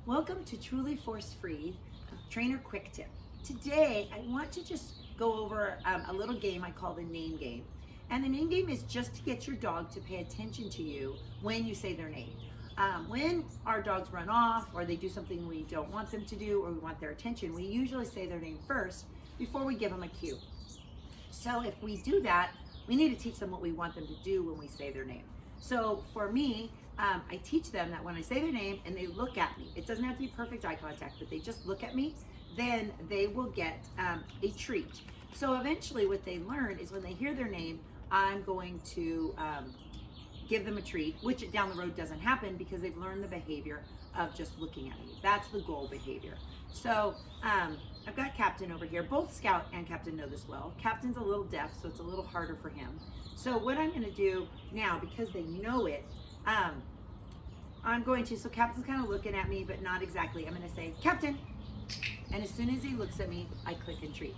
Welcome to Truly Force Free Trainer Quick Tip. Today I want to just go over a little game I call the name game. And the name game is just to get your dog to pay attention to you when you say their name. When our dogs run off or they do something we don't want them to do or we want their attention, we usually say their name first before we give them a cue. So if we do that, we need to teach them what we want them to do when we say their name. So for me, I teach them that when I say their name and they look at me, it doesn't have to be perfect eye contact, but they just look at me, then they will get a treat. So eventually what they learn is when they hear their name, I'm going to give them a treat, which down the road doesn't happen because they've learned the behavior of just looking at me. That's the goal behavior. So I've got Captain over here. Both Scout and Captain know this well. Captain's a little deaf, so it's a little harder for him. So what I'm going to do now, because they know it, so Captain's kind of looking at me, but not exactly. I'm going to say, Captain. And as soon as he looks at me, I click and treat.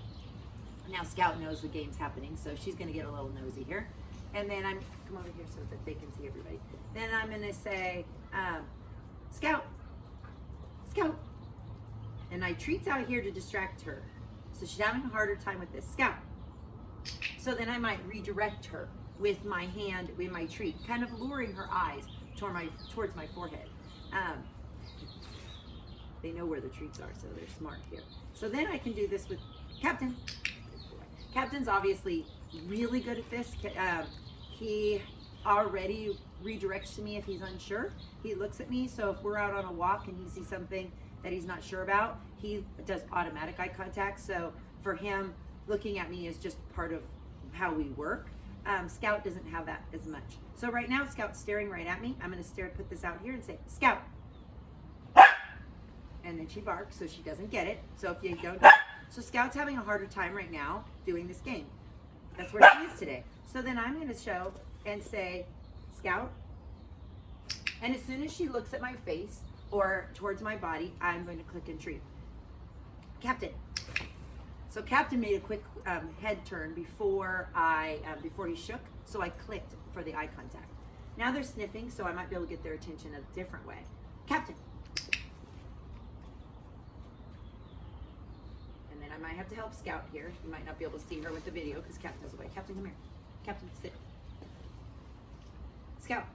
Now Scout knows the game's happening, so she's going to get a little nosy here. And then come over here so that they can see everybody. Then I'm going to say, Scout, Scout. And I treats out here to distract her. So she's having a harder time with this. Scout. So then I might redirect her with my hand, with my treat, kind of luring her eyes towards my forehead. They know where the treats are, so they're smart here. So then I can do this with Captain. Captain's obviously really good at this. He already redirects to me if he's unsure. He looks at me, so if we're out on a walk and he sees something that he's not sure about, he does automatic eye contact. So for him, looking at me is just part of how we work. Scout doesn't have that as much. So right now, Scout's staring right at me. I'm going to put this out here and say, Scout. And then she barks, so she doesn't get it. So if you don't, so Scout's having a harder time right now doing this game. That's where she is today. So then I'm going to show and say, Scout. And as soon as she looks at my face or towards my body, I'm going to click and treat. Captain. So Captain made a quick head turn before he shook, so I clicked for the eye contact. Now they're sniffing, so I might be able to get their attention a different way. Captain. And then I might have to help Scout here. You might not be able to see her with the video because Captain's away. Captain, come here. Captain, sit. Scout.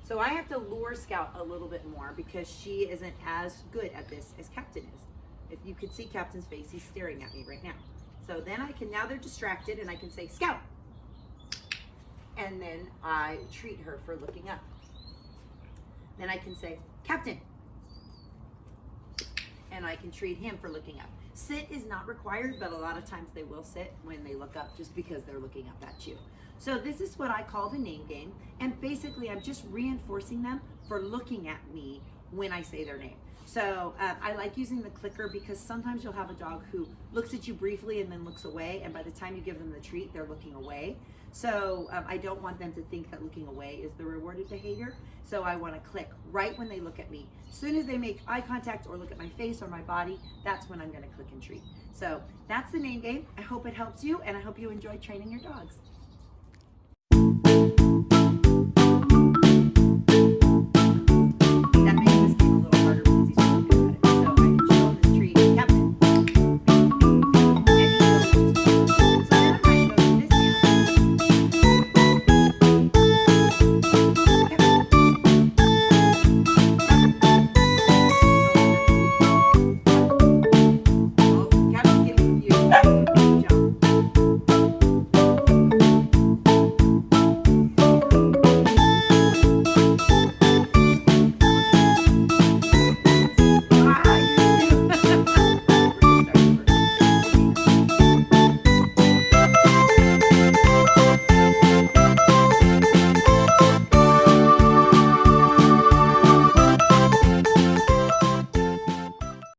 So I have to lure Scout a little bit more because she isn't as good at this as Captain is. If you could see Captain's face, he's staring at me right now. So then now they're distracted and I can say, Scout. And then I treat her for looking up. Then I can say, Captain. And I can treat him for looking up. Sit is not required, but a lot of times they will sit when they look up just because they're looking up at you. So this is what I call the name game. And basically I'm just reinforcing them for looking at me when I say their name. So I like using the clicker because sometimes you'll have a dog who looks at you briefly and then looks away, and by the time you give them the treat, they're looking away. So I don't want them to think that looking away is the rewarded behavior. So I want to click right when they look at me. As soon as they make eye contact or look at my face or my body, that's when I'm going to click and treat. So that's the name game. I hope it helps you, and I hope you enjoy training your dogs.